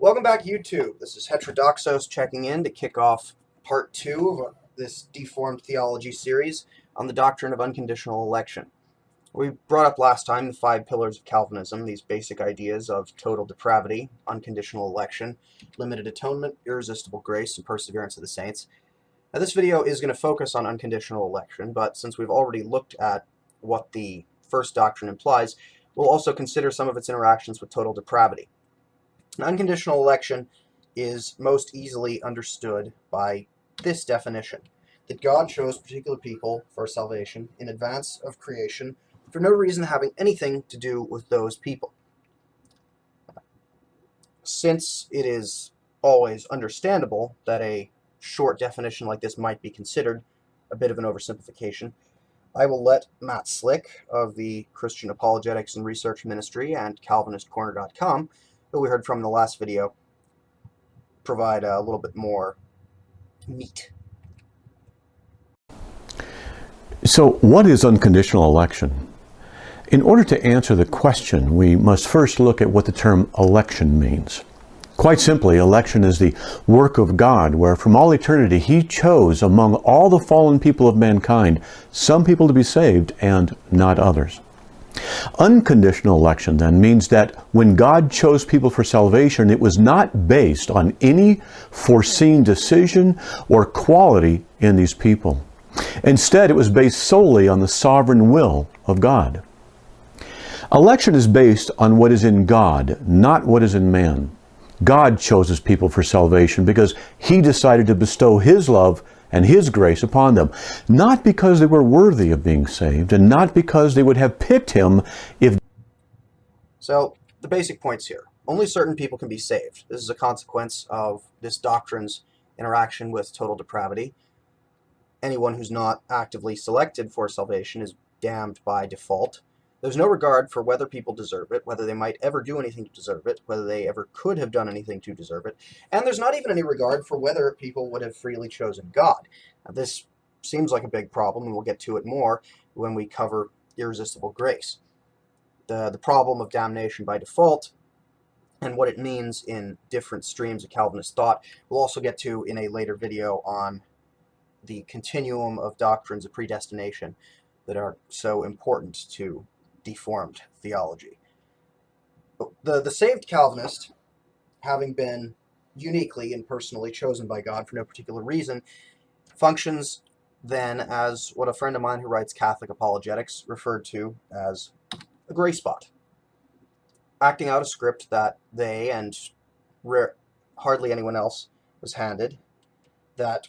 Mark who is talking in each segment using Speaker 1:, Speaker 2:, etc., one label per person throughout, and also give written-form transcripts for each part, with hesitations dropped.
Speaker 1: Welcome back, YouTube. This is Heterodoxos checking in to kick off part 2 of this Deformed Theology series on the doctrine of unconditional election. We brought up last time the 5 pillars of Calvinism, these basic ideas of total depravity, unconditional election, limited atonement, irresistible grace, and perseverance of the saints. Now, this video is going to focus on unconditional election, but since we've already looked at what the first doctrine implies, we'll also consider some of its interactions with total depravity. Unconditional election is most easily understood by this definition, that God chose particular people for salvation in advance of creation for no reason having anything to do with those people. Since it is always understandable that a short definition like this might be considered a bit of an oversimplification, I will let Matt Slick of the Christian Apologetics and Research Ministry and CalvinistCorner.com, who we heard from in the last video, provide a little bit more meat.
Speaker 2: So what is unconditional election? In order to answer the question, we must first look at what the term election means. Quite simply, election is the work of God, where from all eternity He chose among all the fallen people of mankind some people to be saved and not others. Unconditional election then means that when God chose people for salvation, it was not based on any foreseen decision or quality in these people. Instead, it was based solely on the sovereign will of God. Election is based on what is in God, not what is in man. God chose His people for salvation because He decided to bestow His love and His grace upon them, not because they were worthy of being saved, and not because they would have picked Him if...
Speaker 1: So, the basic points here. Only certain people can be saved. This is a consequence of this doctrine's interaction with total depravity. Anyone who's not actively selected for salvation is damned by default. There's no regard for whether people deserve it, whether they might ever do anything to deserve it, whether they ever could have done anything to deserve it, and there's not even any regard for whether people would have freely chosen God. Now, this seems like a big problem, and we'll get to it more when we cover irresistible grace. The problem of damnation by default and what it means in different streams of Calvinist thought we'll also get to in a later video on the continuum of doctrines of predestination that are so important to Deformed theology. The saved Calvinist, having been uniquely and personally chosen by God for no particular reason, functions then as what a friend of mine who writes Catholic apologetics referred to as a gray spot, acting out a script that they and hardly anyone else was handed, that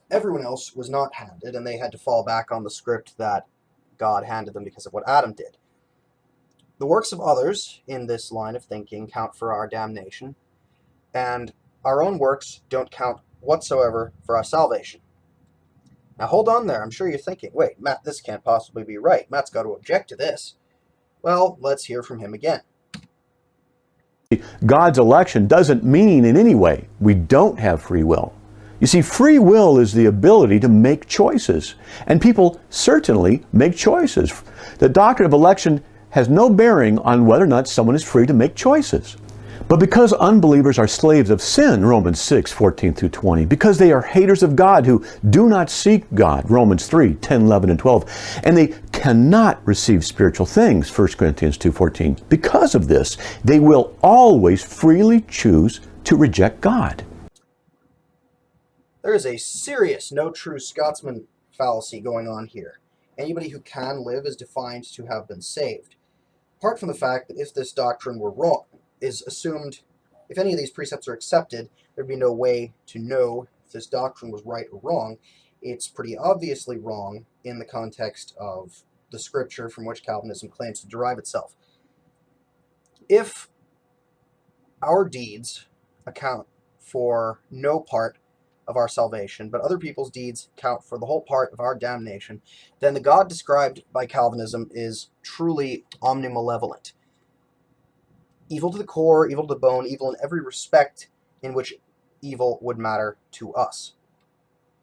Speaker 1: everyone else was not handed, and they had to fall back on the script that God handed them because of what Adam did. The works of others in this line of thinking count for our damnation, and our own works don't count whatsoever for our salvation. Now hold on there, I'm sure you're thinking, wait, Matt, this can't possibly be right. Matt's got to object to this. Well, let's hear from him again.
Speaker 2: God's election doesn't mean in any way we don't have free will. You see, free will is the ability to make choices, and people certainly make choices. The doctrine of election has no bearing on whether or not someone is free to make choices. But because unbelievers are slaves of sin, Romans 6:14-20, because they are haters of God who do not seek God, Romans 3:10, 11, and 12, and they cannot receive spiritual things, 1 Corinthians 2:14, because of this, they will always freely choose to reject God.
Speaker 1: There is a serious no true Scotsman fallacy going on here. Anybody who can live is defined to have been saved. Apart from the fact that if this doctrine were wrong, is assumed, if any of these precepts are accepted, there'd be no way to know if this doctrine was right or wrong. It's pretty obviously wrong in the context of the scripture from which Calvinism claims to derive itself. If our deeds account for no part of our salvation, but other people's deeds count for the whole part of our damnation, then the God described by Calvinism is truly omnimalevolent. Evil to the core, evil to the bone, evil in every respect in which evil would matter to us.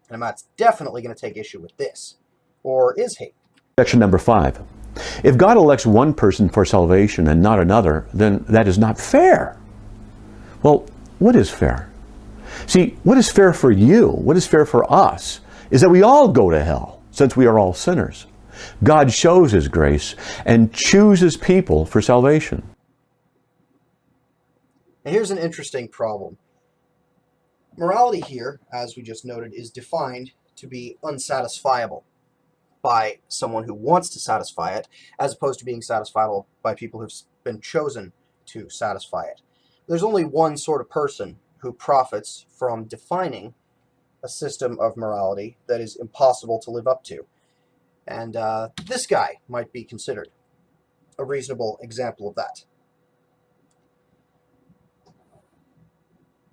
Speaker 1: And Matt's definitely going to take issue with this. Or is he?
Speaker 2: Section number 5. If God elects one person for salvation and not another, then that is not fair. Well, what is fair? See, what is fair for you, what is fair for us, is that we all go to hell, since we are all sinners. God shows His grace and chooses people for salvation.
Speaker 1: And here's an interesting problem. Morality here, as we just noted, is defined to be unsatisfiable by someone who wants to satisfy it, as opposed to being satisfiable by people who've been chosen to satisfy it. There's only one sort of person who profits from defining a system of morality that is impossible to live up to. And this guy might be considered a reasonable example of that.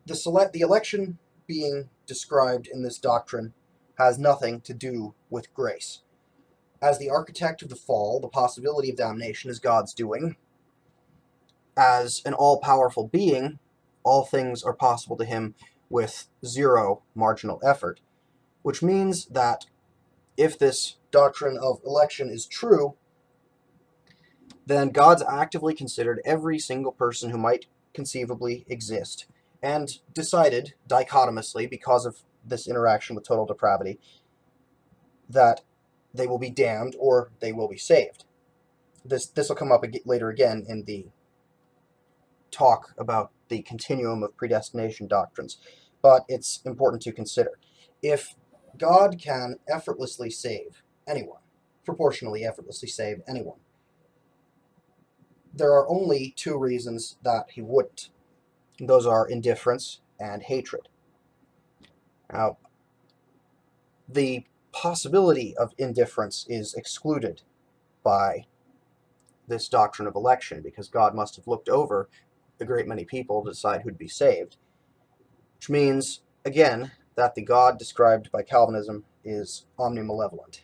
Speaker 1: The election being described in this doctrine has nothing to do with grace. As the architect of the fall, the possibility of damnation is God's doing. As an all-powerful being, all things are possible to Him with zero marginal effort, which means that if this doctrine of election is true, then God's actively considered every single person who might conceivably exist, and decided dichotomously, because of this interaction with total depravity, that they will be damned or they will be saved. This will come up later again in the talk about the continuum of predestination doctrines, but it's important to consider. If God can effortlessly save anyone, proportionally effortlessly save anyone, there are only two reasons that He wouldn't. Those are indifference and hatred. Now, the possibility of indifference is excluded by this doctrine of election, because God must have looked over a great many people to decide who'd be saved, which means, again, that the God described by Calvinism is omnimalevolent.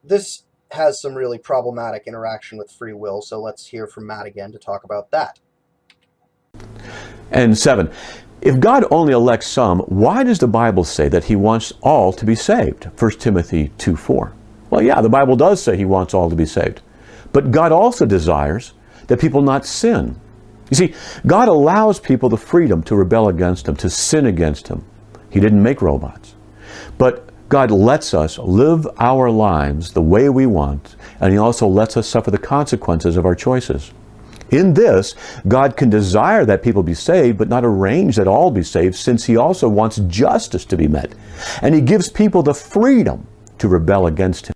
Speaker 1: This has some really problematic interaction with free will, so let's hear from Matt again to talk about that.
Speaker 2: And 7, if God only elects some, why does the Bible say that He wants all to be saved? 1 Timothy 2:4. Well, yeah, the Bible does say He wants all to be saved. But God also desires that people not sin. You see, God allows people the freedom to rebel against Him, to sin against Him. He didn't make robots. But God lets us live our lives the way we want, and He also lets us suffer the consequences of our choices. In this, God can desire that people be saved, but not arrange that all be saved, since He also wants justice to be met. And He gives people the freedom to rebel against Him.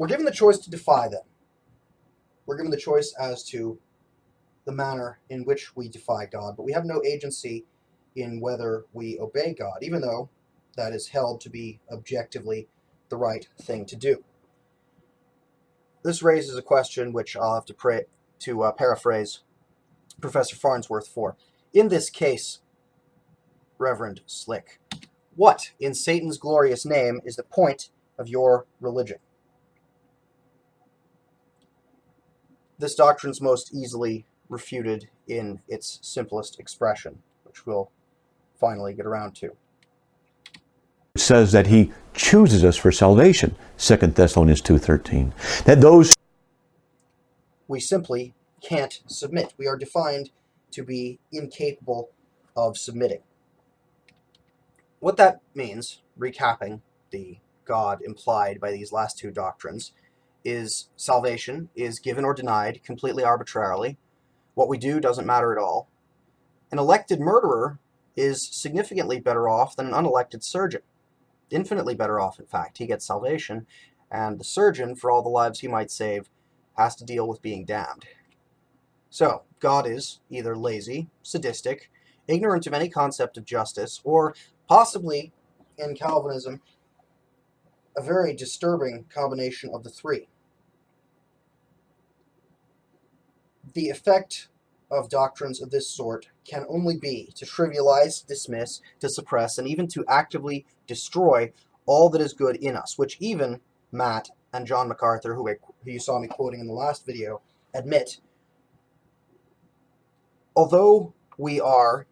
Speaker 1: We're given the choice to defy them. We're given the choice as to the manner in which we defy God, but we have no agency in whether we obey God, even though that is held to be objectively the right thing to do. This raises a question which I'll have to paraphrase Professor Farnsworth for. In this case, Reverend Slick, what in Satan's glorious name is the point of your religion? This doctrine's most easily refuted in its simplest expression, which we'll finally get around to.
Speaker 2: It says that He chooses us for salvation, 2 Thessalonians 2:13. That those
Speaker 1: we simply can't submit. We are defined to be incapable of submitting. What that means, recapping the God implied by these last two doctrines, is salvation is given or denied completely arbitrarily. What we do doesn't matter at all. An elected murderer is significantly better off than an unelected surgeon. Infinitely better off, in fact. He gets salvation, and the surgeon, for all the lives he might save, has to deal with being damned. So, God is either lazy, sadistic, ignorant of any concept of justice, or possibly, in Calvinism, a very disturbing combination of the three. The effect of doctrines of this sort can only be to trivialize, dismiss, to suppress, and even to actively destroy all that is good in us, which even Matt and John MacArthur, who you saw me quoting in the last video, admit. Although we are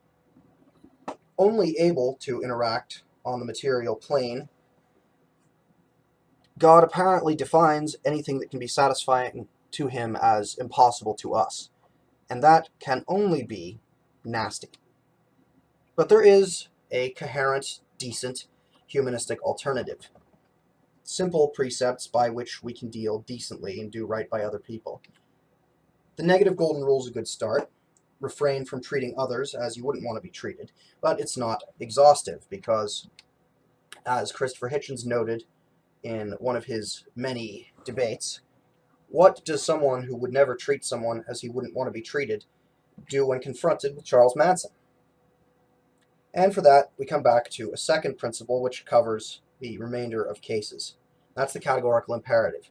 Speaker 1: only able to interact on the material plane, God apparently defines anything that can be satisfying to him as impossible to us. And that can only be nasty. But there is a coherent, decent, humanistic alternative. Simple precepts by which we can deal decently and do right by other people. The negative golden rule is a good start. Refrain from treating others as you wouldn't want to be treated. But it's not exhaustive because, as Christopher Hitchens noted in one of his many debates, what does someone who would never treat someone as he wouldn't want to be treated do when confronted with Charles Manson? And for that, we come back to a second principle which covers the remainder of cases. That's the categorical imperative.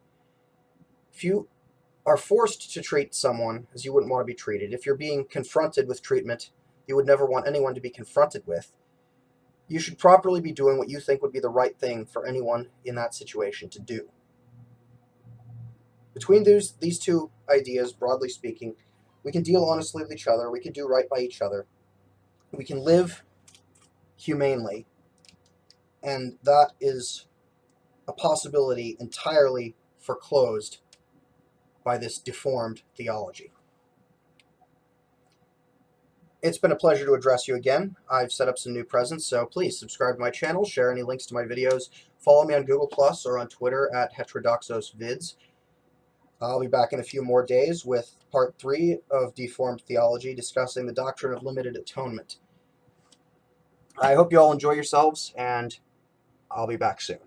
Speaker 1: If you are forced to treat someone as you wouldn't want to be treated, if you're being confronted with treatment you would never want anyone to be confronted with, you should properly be doing what you think would be the right thing for anyone in that situation to do. Between these two ideas, broadly speaking, we can deal honestly with each other, we can do right by each other, we can live humanely, and that is a possibility entirely foreclosed by this deformed theology. It's been a pleasure to address you again. I've set up some new presents, so please subscribe to my channel, share any links to my videos, follow me on Google Plus or on Twitter at heterodoxosvids. I'll be back in a few more days with part 3 of Deformed Theology, discussing the doctrine of limited atonement. I hope you all enjoy yourselves, and I'll be back soon.